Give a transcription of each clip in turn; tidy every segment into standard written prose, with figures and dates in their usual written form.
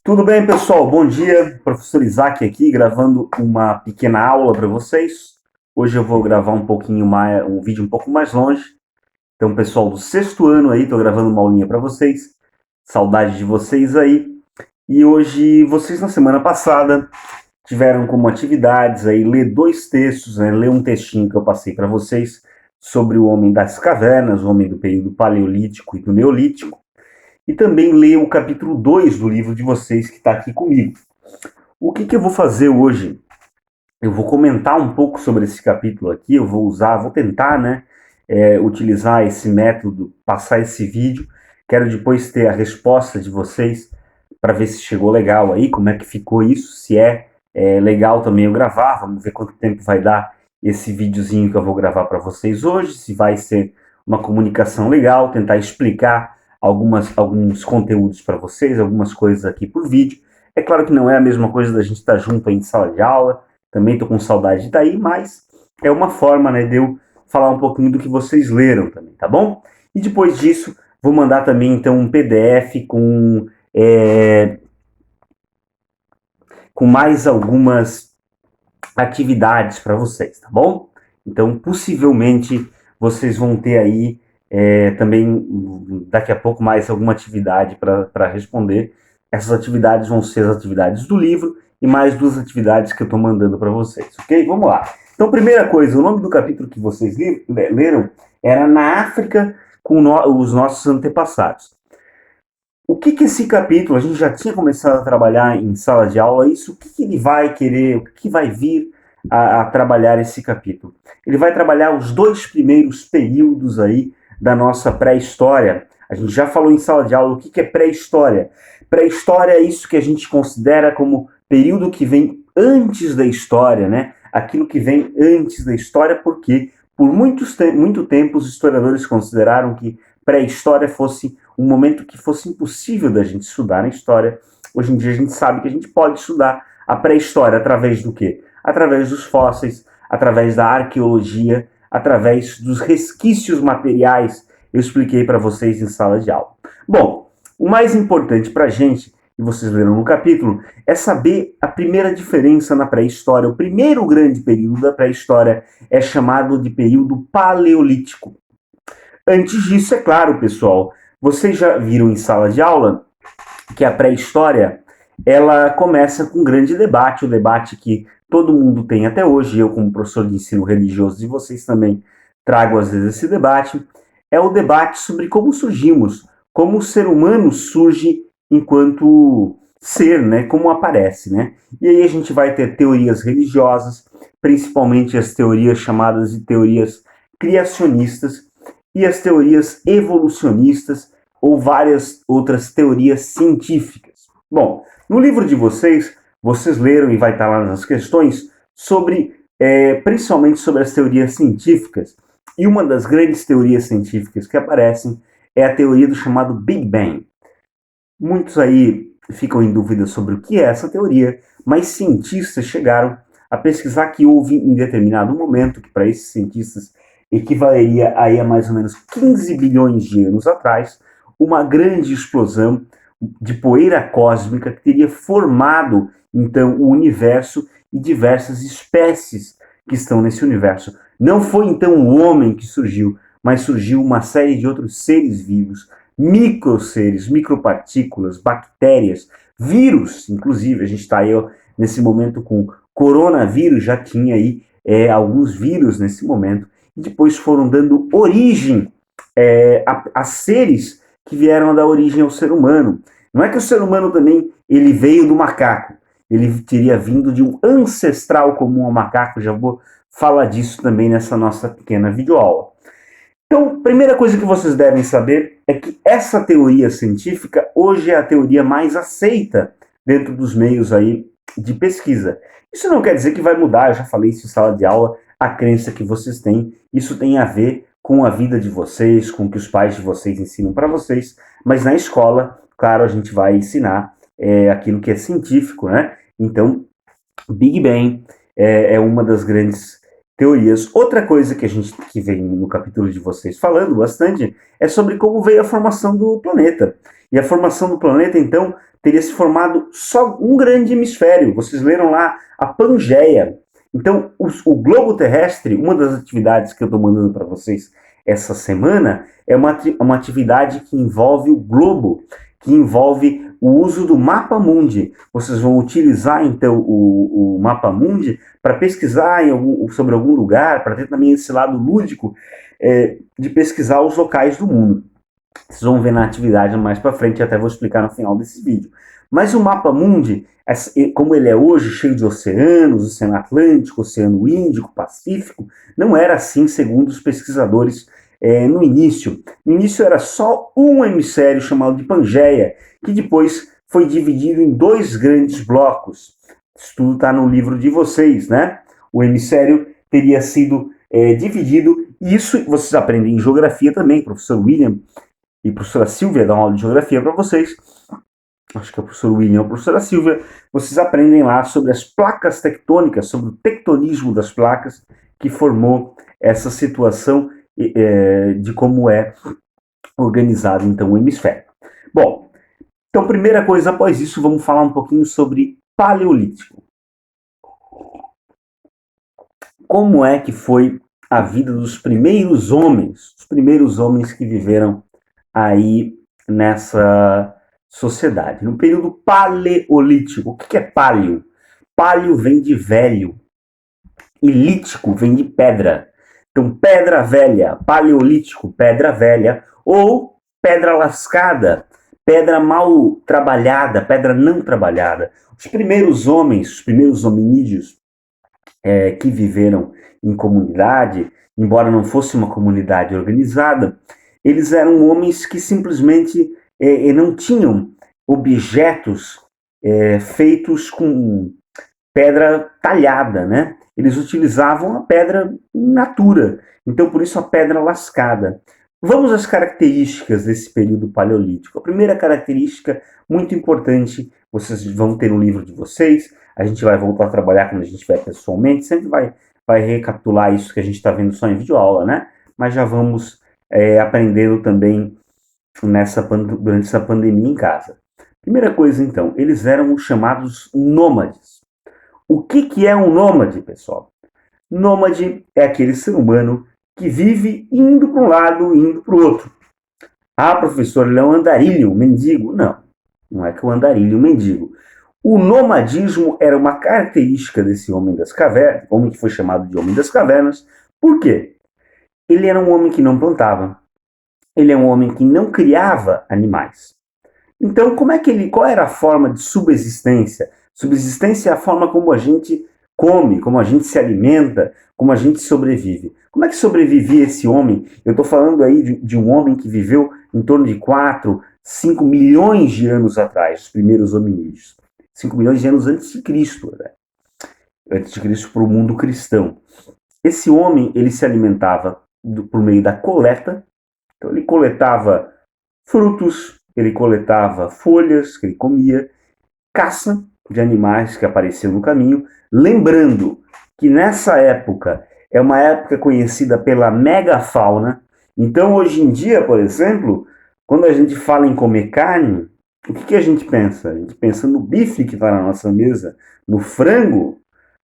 Tudo bem, pessoal? Bom dia. Professor Isaac aqui, gravando uma pequena aula para vocês. Hoje eu vou gravar um vídeo um pouco mais longe. Então, pessoal do sexto ano aí, estou gravando uma aulinha para vocês. Saudade de vocês aí. E hoje, vocês na semana passada tiveram como atividades aí ler dois textos, né? Ler um textinho que eu passei para vocês sobre o homem das cavernas, o homem do período paleolítico e do neolítico. E também ler o capítulo 2 do livro de vocês que está aqui comigo. O que eu vou fazer hoje? Eu vou comentar um pouco sobre esse capítulo aqui, vou tentar, né, utilizar esse método, passar esse vídeo. Quero depois ter a resposta de vocês para ver se chegou legal aí, como é que ficou isso, se é legal também eu gravar, vamos ver quanto tempo vai dar esse videozinho que eu vou gravar para vocês hoje, se vai ser uma comunicação legal, tentar explicar alguns conteúdos para vocês, algumas coisas aqui por vídeo. É claro que não é a mesma coisa da gente estar junto aí em sala de aula, também estou com saudade de estar aí, mas é uma forma, né, de eu falar um pouquinho do que vocês leram também, tá bom? E depois disso, vou mandar também então um PDF com mais algumas atividades para vocês, tá bom? Então, possivelmente, vocês vão ter aí também, daqui a pouco, mais alguma atividade para responder. Essas atividades vão ser as atividades do livro e mais duas atividades que eu estou mandando para vocês, ok? Vamos lá. Então, primeira coisa, o nome do capítulo que vocês leram era Na África com os nossos antepassados. O que esse capítulo, a gente já tinha começado a trabalhar em sala de aula, isso, o que ele vai querer, o que vai vir a trabalhar esse capítulo? Ele vai trabalhar os dois primeiros períodos aí da nossa pré-história. A gente já falou em sala de aula o que é pré-história. Pré-história é isso que a gente considera como período que vem antes da história, né? Aquilo que vem antes da história, porque por muito tempo os historiadores consideraram que pré-história fosse um momento que fosse impossível da gente estudar na história. Hoje em dia a gente sabe que a gente pode estudar a pré-história através do quê? Através dos fósseis, através da arqueologia, através dos resquícios materiais. Eu expliquei para vocês em sala de aula. Bom, o mais importante para a gente, e vocês leram no capítulo, é saber a primeira diferença na pré-história. O primeiro grande período da pré-história é chamado de período paleolítico. Antes disso, é claro, pessoal, vocês já viram em sala de aula que a pré-história ela começa com um grande debate, o debate que todo mundo tem até hoje, eu como professor de ensino religioso e vocês também trago às vezes esse debate, é o debate sobre como surgimos, como o ser humano surge enquanto ser, né, como aparece, né? E aí a gente vai ter teorias religiosas, principalmente as teorias chamadas de teorias criacionistas, e as teorias evolucionistas ou várias outras teorias científicas. Bom, no livro de vocês leram e vai estar lá nas questões sobre, principalmente sobre as teorias científicas. E uma das grandes teorias científicas que aparecem é a teoria do chamado Big Bang. Muitos aí ficam em dúvida sobre o que é essa teoria, mas cientistas chegaram a pesquisar que houve em determinado momento, que para esses cientistas equivaleria aí a mais ou menos 15 bilhões de anos atrás, uma grande explosão de poeira cósmica que teria formado então o universo e diversas espécies que estão nesse universo. Não foi então o homem que surgiu, mas surgiu uma série de outros seres vivos, microseres, micropartículas, bactérias, vírus, inclusive a gente está aí ó, nesse momento com coronavírus, já tinha aí alguns vírus nesse momento, e depois foram dando origem a seres que vieram dar origem ao ser humano. Não é que o ser humano também ele veio do macaco, ele teria vindo de um ancestral comum ao macaco, já vou falar disso também nessa nossa pequena videoaula. Então, primeira coisa que vocês devem saber é que essa teoria científica hoje é a teoria mais aceita dentro dos meios aí de pesquisa. Isso não quer dizer que vai mudar, eu já falei isso em sala de aula, a crença que vocês têm. Isso tem a ver com a vida de vocês, com o que os pais de vocês ensinam para vocês, mas na escola, claro, a gente vai ensinar aquilo que é científico, né? Então, Big Bang é uma das grandes teorias. Outra coisa que vem no capítulo de vocês falando bastante é sobre como veio a formação do planeta. E a formação do planeta, então, teria se formado só um grande hemisfério. Vocês leram lá a Pangeia. Então, o globo terrestre, uma das atividades que eu estou mandando para vocês essa semana, é uma atividade que envolve o globo, que envolve o uso do Mapa Mundi. Vocês vão utilizar, então, o Mapa Mundi para pesquisar sobre algum lugar, para ter também esse lado lúdico de pesquisar os locais do mundo. Vocês vão ver na atividade mais para frente, até vou explicar no final desse vídeo. Mas o Mapa Mundi, como ele é hoje, cheio de oceanos, Oceano Atlântico, Oceano Índico, Pacífico, não era assim, segundo os pesquisadores no início. No início era só um hemisfério chamado de Pangeia, que depois foi dividido em dois grandes blocos. Isso tudo está no livro de vocês, né? O hemisfério teria sido dividido, e isso vocês aprendem em geografia também, professor William e a professora Silvia dão aula de geografia para vocês. Acho que é o professor William ou a professora Silvia. Vocês aprendem lá sobre as placas tectônicas, sobre o tectonismo das placas que formou essa situação de como é organizado, então, o hemisfério. Bom, então, primeira coisa, após isso, vamos falar um pouquinho sobre Paleolítico. Como é que foi a vida dos primeiros homens, os primeiros homens que viveram aí nessa sociedade? No período paleolítico. O que é paleo? Paleo vem de velho e lítico vem de pedra. Então, pedra velha, paleolítico, pedra velha, ou pedra lascada, pedra mal trabalhada, pedra não trabalhada. Os primeiros homens, os primeiros hominídeos que viveram em comunidade, embora não fosse uma comunidade organizada, eles eram homens que simplesmente não tinham objetos feitos com pedra talhada, né? Eles utilizavam a pedra in natura, então por isso a pedra lascada. Vamos às características desse período paleolítico. A primeira característica, muito importante, vocês vão ter no livro de vocês, a gente vai voltar a trabalhar quando a gente estiver pessoalmente, sempre vai recapitular isso que a gente está vendo só em videoaula, né? Mas já vamos aprendendo também durante essa pandemia em casa. Primeira coisa, então, eles eram chamados nômades. O que é um nômade, pessoal? Nômade é aquele ser humano que vive indo para um lado e indo para o outro. Ah, professor, ele é um andarilho, um mendigo. Não, não é que o andarilho é um mendigo. O nomadismo era uma característica desse homem das cavernas, homem que foi chamado de homem das cavernas. Por quê? Ele era um homem que não plantava. Ele é um homem que não criava animais. Então, qual era a forma de subsistência? Subsistência é a forma como a gente come, como a gente se alimenta, como a gente sobrevive. Como é que sobrevivia esse homem? Eu estou falando aí de um homem que viveu em torno de 4, 5 milhões de anos atrás, os primeiros hominídeos. 5 milhões de anos antes de Cristo, né? Antes de Cristo para o mundo cristão. Esse homem, ele se alimentava por meio da coleta. Então ele coletava frutos, ele coletava folhas que ele comia, caça de animais que apareciam no caminho. Lembrando que nessa época é uma época conhecida pela megafauna. Então hoje em dia, por exemplo, quando a gente fala em comer carne, o que a gente pensa? A gente pensa no bife que está na nossa mesa, no frango,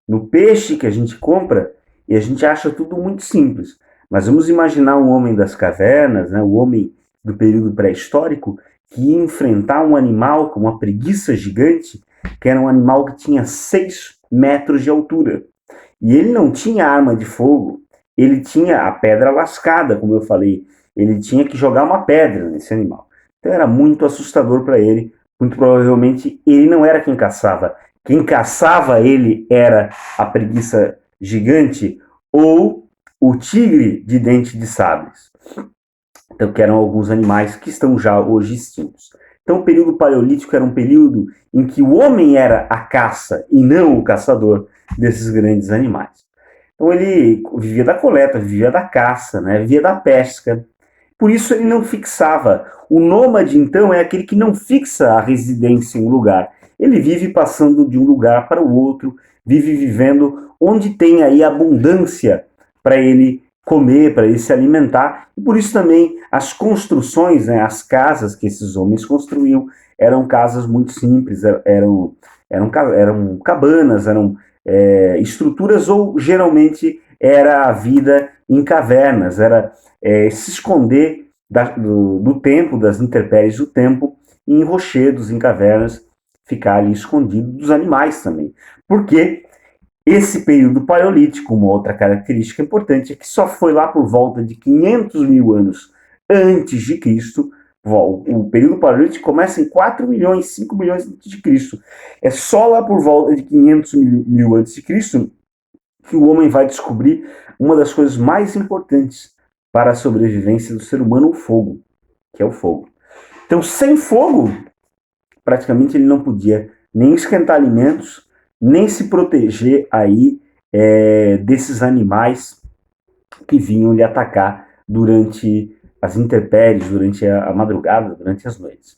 no peixe que a gente compra, e a gente acha tudo muito simples. Mas vamos imaginar um homem das cavernas, né, o homem do período pré-histórico, que ia enfrentar um animal com uma preguiça gigante, que era um animal que tinha 6 metros de altura. E ele não tinha arma de fogo, ele tinha a pedra lascada, como eu falei. Ele tinha que jogar uma pedra nesse animal. Então era muito assustador para ele. Muito provavelmente ele não era quem caçava. Quem caçava ele era a preguiça gigante ou o tigre de dente de sabres. Então, que eram alguns animais que estão já hoje extintos. Então, o período paleolítico era um período em que o homem era a caça e não o caçador desses grandes animais. Então, ele vivia da coleta, vivia da caça, né? Vivia da pesca. Por isso, ele não fixava. O nômade, então, é aquele que não fixa a residência em um lugar. Ele vive passando de um lugar para o outro, vive vivendo onde tem aí abundância para ele comer, para ele se alimentar, e por isso também as construções, né, as casas que esses homens construíam eram casas muito simples, eram cabanas, eram estruturas, ou geralmente era a vida em cavernas, era se esconder do tempo, das intempéries do tempo, em rochedos, em cavernas, ficar ali escondido dos animais também. Porque esse período paleolítico, uma outra característica importante, é que só foi lá por volta de 500 mil anos antes de Cristo. O período paleolítico começa em 4 milhões, 5 milhões antes de Cristo. É só lá por volta de 500 mil antes de Cristo que o homem vai descobrir uma das coisas mais importantes para a sobrevivência do ser humano, o fogo, que é o fogo. Então, sem fogo, praticamente ele não podia nem esquentar alimentos, nem se proteger aí desses animais que vinham lhe atacar durante as intempéries, durante a madrugada, durante as noites.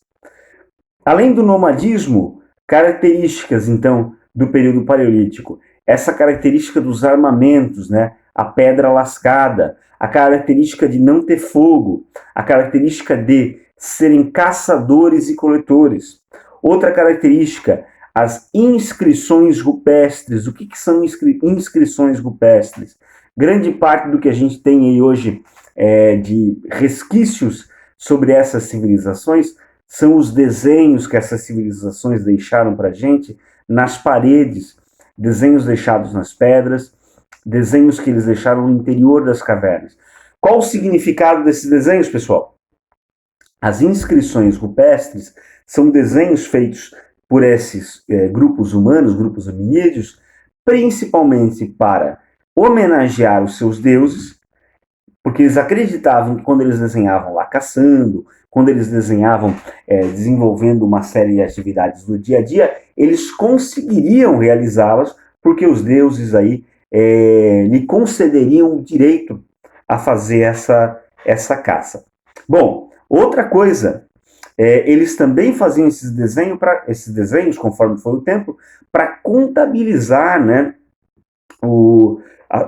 Além do nomadismo, características, então, do período paleolítico, essa característica dos armamentos, né? A pedra lascada, a característica de não ter fogo, a característica de serem caçadores e coletores. Outra característica, as inscrições rupestres. O que são inscrições rupestres? Grande parte do que a gente tem aí hoje de resquícios sobre essas civilizações são os desenhos que essas civilizações deixaram para a gente nas paredes, desenhos deixados nas pedras, desenhos que eles deixaram no interior das cavernas. Qual o significado desses desenhos, pessoal? As inscrições rupestres são desenhos feitos por esses grupos humanos, grupos hominídeos, principalmente para homenagear os seus deuses, porque eles acreditavam que quando eles desenhavam lá caçando, quando eles desenhavam desenvolvendo uma série de atividades do dia a dia, eles conseguiriam realizá-las, porque os deuses aí lhe concederiam o direito a fazer essa caça. Bom, outra coisa, eles também faziam esses desenhos, conforme foi o tempo, para contabilizar, né,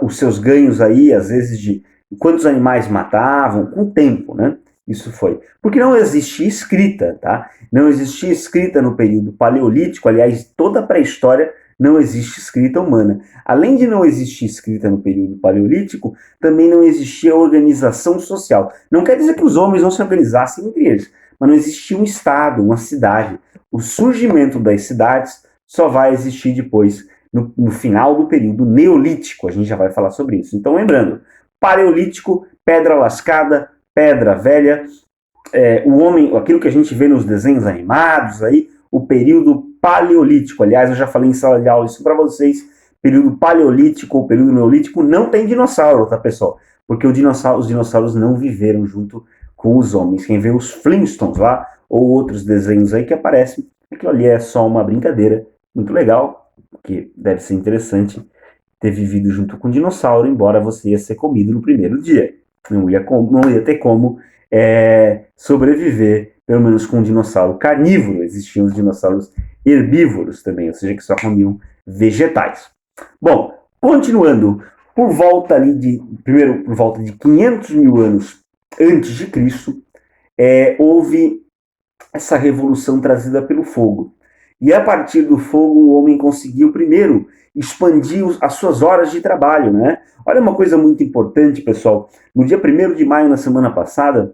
os seus ganhos aí, às vezes de quantos animais matavam, com o tempo, né? Isso foi. Porque não existia escrita, tá? Não existia escrita no período paleolítico, aliás, toda a pré-história não existe escrita humana. Além de não existir escrita no período paleolítico, também não existia organização social. Não quer dizer que os homens não se organizassem entre eles, mas não existia um estado, uma cidade. O surgimento das cidades só vai existir depois, no final do período neolítico. A gente já vai falar sobre isso. Então, lembrando, paleolítico, pedra lascada, pedra velha, o homem, aquilo que a gente vê nos desenhos animados aí, o período paleolítico. Aliás, eu já falei em sala de aula isso para vocês. Período paleolítico ou período neolítico não tem dinossauro, tá, pessoal? Porque os dinossauros não viveram junto com os homens. Quem vê os Flintstones lá, ou outros desenhos aí que aparecem, aquilo ali é só uma brincadeira muito legal, que deve ser interessante ter vivido junto com um dinossauro, embora você ia ser comido no primeiro dia. Não ia ter como sobreviver, pelo menos com um dinossauro carnívoro. Existiam os dinossauros herbívoros também, ou seja, que só comiam vegetais. Bom, continuando, por volta de 500 mil anos antes de Cristo, houve essa revolução trazida pelo fogo. E a partir do fogo, o homem conseguiu, primeiro, expandir as suas horas de trabalho, né? Olha uma coisa muito importante, pessoal. No dia 1º de maio, na semana passada,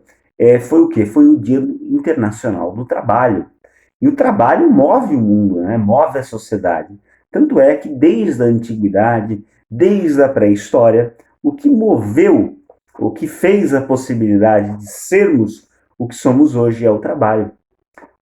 foi o quê? Foi o Dia Internacional do Trabalho. E o trabalho move o mundo, né? Move a sociedade. Tanto é que desde a antiguidade, desde a pré-história, o que moveu, o que fez a possibilidade de sermos o que somos hoje é o trabalho.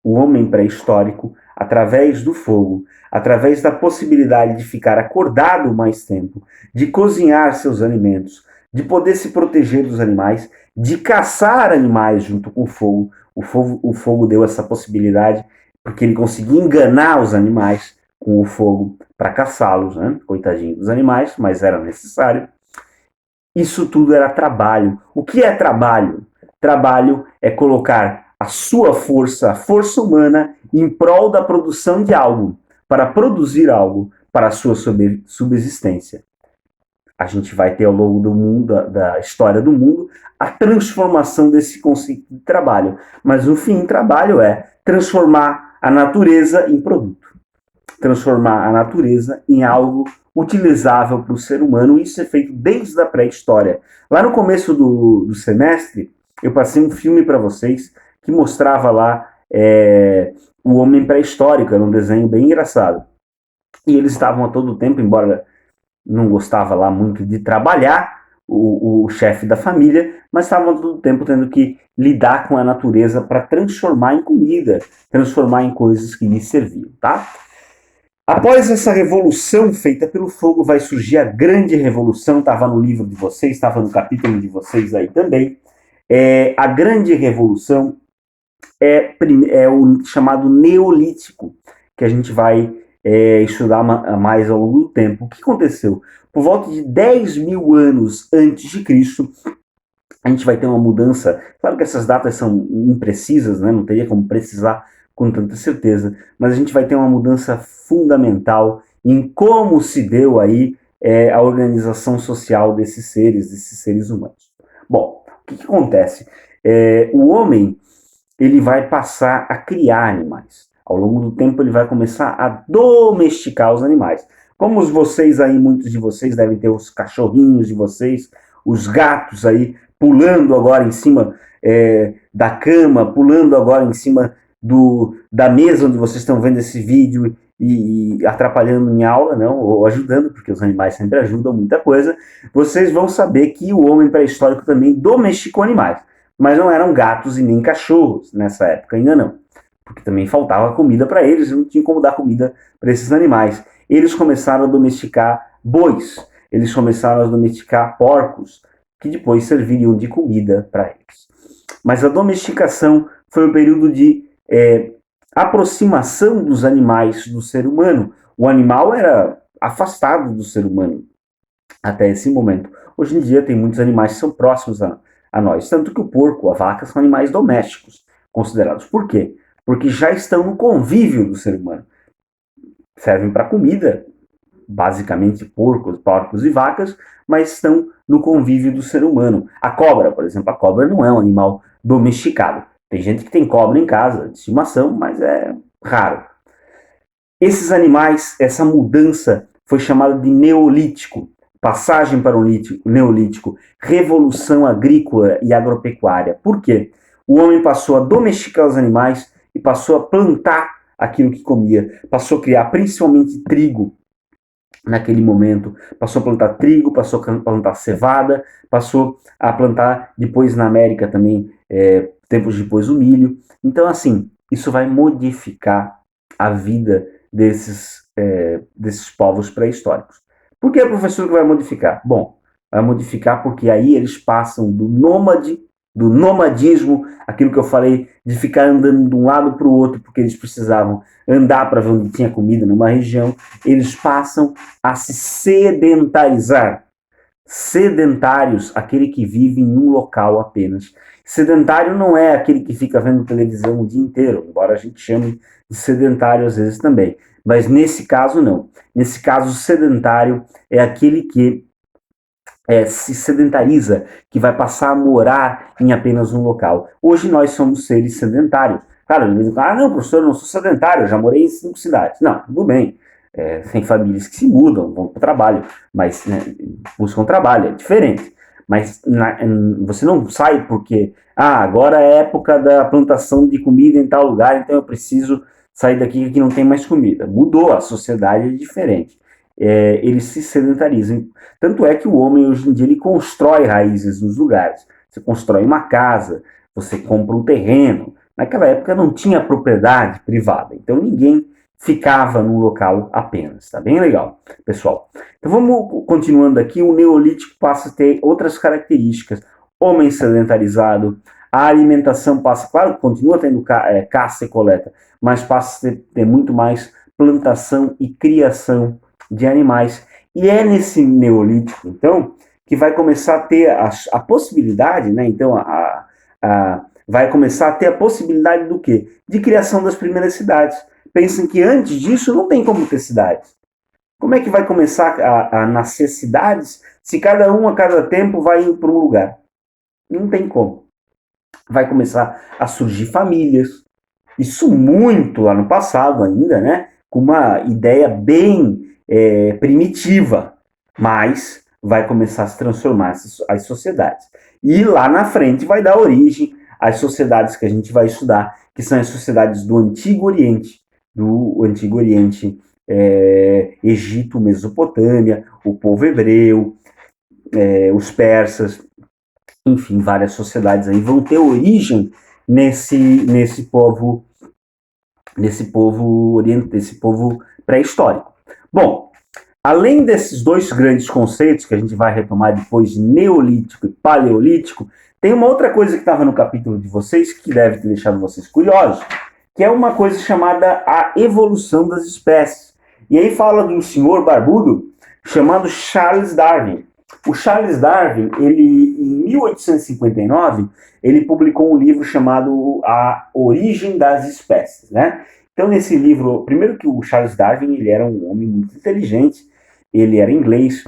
O homem pré-histórico, através do fogo, através da possibilidade de ficar acordado mais tempo, de cozinhar seus alimentos, de poder se proteger dos animais, de caçar animais junto com o fogo deu essa possibilidade, porque ele conseguia enganar os animais com o fogo para caçá-los, né? Coitadinho dos animais, mas era necessário. Isso tudo era trabalho. O que é trabalho? Trabalho é colocar a sua força, a força humana, em prol da produção de algo, para produzir algo para a sua subsistência. a gente vai ter ao longo do mundo, da história do mundo, a transformação desse conceito de trabalho. Mas o fim do trabalho é transformar a natureza em produto. Transformar a natureza em algo utilizável para o ser humano. Isso é feito desde a pré-história. Lá no começo do semestre, eu passei um filme para vocês que mostrava lá o homem pré-histórico. Era um desenho bem engraçado. E eles estavam a todo tempo, embora não gostava lá muito de trabalhar, o chefe da família, mas estavam todo tempo tendo que lidar com a natureza para transformar em comida, transformar em coisas que lhes serviam, tá? Após essa revolução feita pelo fogo, vai surgir a grande revolução, estava no livro de vocês, estava no capítulo de vocês aí também. A grande revolução é o chamado Neolítico, que a gente vai estudar mais ao longo do tempo. O que aconteceu? Por volta de 10 mil anos antes de Cristo, a gente vai ter uma mudança. Claro que essas datas são imprecisas, né? Não teria como precisar com tanta certeza, mas a gente vai ter uma mudança fundamental em como se deu aí a organização social desses seres humanos. Bom, o que acontece? O homem, ele vai passar a criar animais. Ao longo do tempo, ele vai começar a domesticar os animais. Como vocês aí, muitos de vocês devem ter os cachorrinhos de vocês, os gatos aí, pulando agora em cima da cama, pulando agora em cima da mesa onde vocês estão vendo esse vídeo e atrapalhando minha aula, não, ou ajudando, porque os animais sempre ajudam muita coisa. Vocês vão saber que o homem pré-histórico também domesticou animais, mas não eram gatos e nem cachorros nessa época, ainda não, porque também faltava comida para eles, não tinha como dar comida para esses animais. Eles começaram a domesticar bois, eles começaram a domesticar porcos, que depois serviriam de comida para eles. Mas a domesticação foi um período de aproximação dos animais do ser humano. O animal era afastado do ser humano até esse momento. Hoje em dia tem muitos animais que são próximos a nós, tanto que o porco, a vaca são animais domésticos considerados. Por quê? Porque já estão no convívio do ser humano. Servem para comida, basicamente porcos e vacas, mas estão no convívio do ser humano. A cobra, por exemplo, a cobra não é um animal domesticado. Tem gente que tem cobra em casa, de estimação, mas é raro. Esses animais, essa mudança foi chamada de Neolítico, passagem para o Neolítico, revolução agrícola e agropecuária. Por quê? O homem passou a domesticar os animais e passou a plantar aquilo que comia, passou a criar principalmente trigo naquele momento, passou a plantar trigo, passou a plantar cevada, passou a plantar depois na América também, tempos depois, o milho. Então, assim, isso vai modificar a vida desses povos pré-históricos. Por que, professor, que vai modificar? Bom, vai modificar porque aí eles passam do nomadismo, aquilo que eu falei, de ficar andando de um lado para o outro, porque eles precisavam andar para ver onde tinha comida numa região, eles passam a se sedentarizar. Sedentários, aquele que vive em um local apenas. Sedentário não é aquele que fica vendo televisão o dia inteiro, embora a gente chame de sedentário às vezes também. Mas nesse caso, não. Nesse caso, sedentário é aquele que se sedentariza, que vai passar a morar em apenas um local. Hoje nós somos seres sedentários. Claro, não, professor, eu não sou sedentário, eu já morei em 5 cidades. Não, tudo bem. Tem famílias que se mudam, vão para o trabalho, mas buscam trabalho, é diferente. Mas você não sai porque, agora é época da plantação de comida em tal lugar, então eu preciso sair daqui que não tem mais comida. Mudou, a sociedade é diferente. Eles se sedentarizam. Tanto é que o homem, hoje em dia, ele constrói raízes nos lugares. Você constrói uma casa, você compra um terreno. Naquela época não tinha propriedade privada, então ninguém ficava num local apenas. Tá bem legal, pessoal? Então vamos continuando aqui. O Neolítico passa a ter outras características. Homem sedentarizado, a alimentação passa, claro, continua tendo caça e coleta, mas passa a ter muito mais plantação e criação de animais. E é nesse Neolítico, então, que vai começar a ter a possibilidade, né? Então, vai começar a ter a possibilidade do quê? De criação das primeiras cidades. Pensem que antes disso não tem como ter cidades. Como é que vai começar a nascer cidades se cada um a cada tempo vai para um lugar? Não tem como. Vai começar a surgir famílias. Isso muito lá no passado ainda, né? Com uma ideia bem primitiva, mas vai começar a se transformar as sociedades. E lá na frente vai dar origem às sociedades que a gente vai estudar, que são as sociedades do Antigo Oriente, Egito, Mesopotâmia, o povo hebreu, os persas, enfim, várias sociedades aí vão ter origem nesse povo pré-histórico. Bom, além desses dois grandes conceitos que a gente vai retomar depois de Neolítico e Paleolítico, tem uma outra coisa que estava no capítulo de vocês que deve ter deixado vocês curiosos, que é uma coisa chamada a evolução das espécies. E aí fala de um senhor barbudo chamado Charles Darwin. O Charles Darwin, em 1859, ele publicou um livro chamado A Origem das Espécies, né? Então, nesse livro, primeiro que o Charles Darwin, ele era um homem muito inteligente, ele era inglês,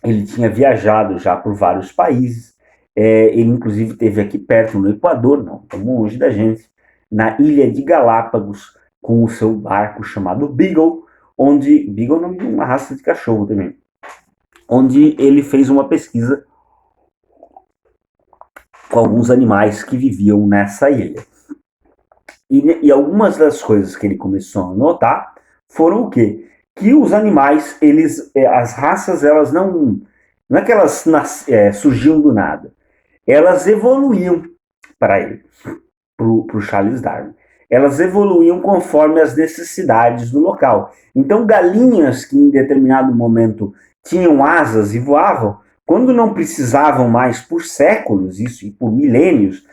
ele tinha viajado já por vários países, ele inclusive esteve aqui perto, no Equador, não tão longe da gente, na ilha de Galápagos, com o seu barco chamado Beagle, Beagle é o nome de uma raça de cachorro também, onde ele fez uma pesquisa com alguns animais que viviam nessa ilha. E algumas das coisas que ele começou a notar foram o quê? Que os animais, as raças, elas não é que elas surgiam do nada. Elas evoluíam para ele, para o Charles Darwin. Elas evoluíam conforme as necessidades do local. Então, galinhas que em determinado momento tinham asas e voavam, quando não precisavam mais por séculos, isso e por milênios,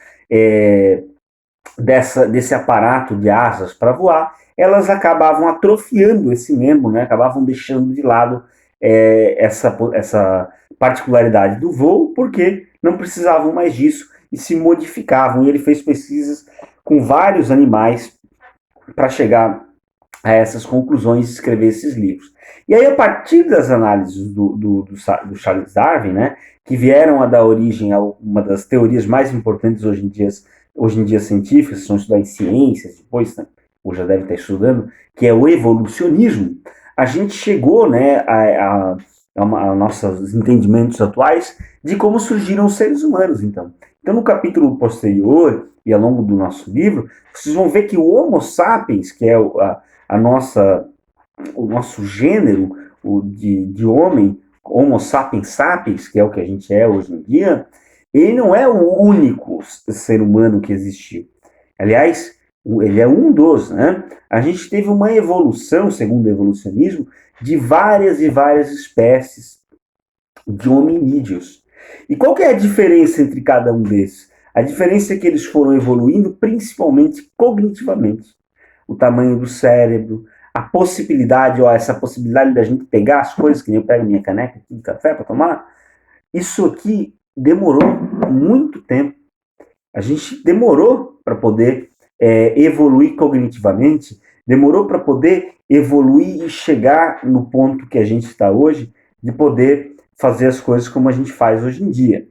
desse aparato de asas para voar, elas acabavam atrofiando esse membro, né? Acabavam deixando de lado essa particularidade do voo, porque não precisavam mais disso e se modificavam. E ele fez pesquisas com vários animais para chegar a essas conclusões e escrever esses livros. E aí, a partir das análises do Charles Darwin, né, que vieram a dar origem a uma das teorias mais importantes hoje em dia científicas, são estudar em ciências, depois, né, ou já deve estar estudando, que é o evolucionismo, a gente chegou, né, a nossos entendimentos atuais de como surgiram os seres humanos, então. Então, no capítulo posterior e ao longo do nosso livro, vocês vão ver que o Homo sapiens, que é o nosso gênero de homem, Homo sapiens sapiens, que é o que a gente é hoje em dia, ele não é o único ser humano que existiu. Aliás, ele é um dos, né? A gente teve uma evolução, segundo o evolucionismo, de várias e várias espécies de hominídeos. E qual que é a diferença entre cada um desses? A diferença é que eles foram evoluindo principalmente cognitivamente. O tamanho do cérebro, essa possibilidade da gente pegar as coisas, que nem eu pego minha caneca aqui de café para tomar, isso aqui demorou muito tempo. A gente demorou para poder evoluir cognitivamente, demorou para poder evoluir e chegar no ponto que a gente está hoje, de poder fazer as coisas como a gente faz hoje em dia.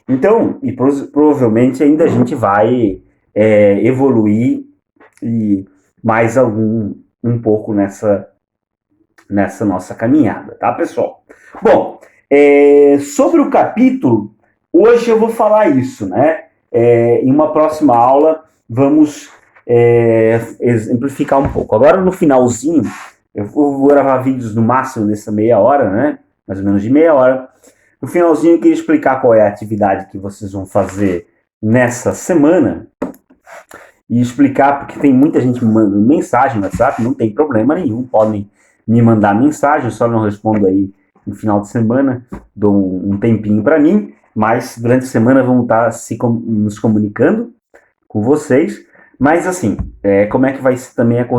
Então, e provavelmente ainda a gente vai evoluir e mais um pouco nessa nossa caminhada, tá, pessoal? Bom, sobre o capítulo, hoje eu vou falar isso, né? Em uma próxima aula, vamos exemplificar um pouco. Agora, no finalzinho, eu vou gravar vídeos no máximo dessa meia hora, né? Mais ou menos de meia hora. No finalzinho, eu queria explicar qual é a atividade que vocês vão fazer nessa semana e explicar, porque tem muita gente me mandando mensagem no WhatsApp, não tem problema nenhum, podem me mandar mensagem, eu só não respondo aí no final de semana, dou um tempinho para mim, mas durante a semana vamos estar nos comunicando com vocês. Mas assim, como é que vai ser também a correção?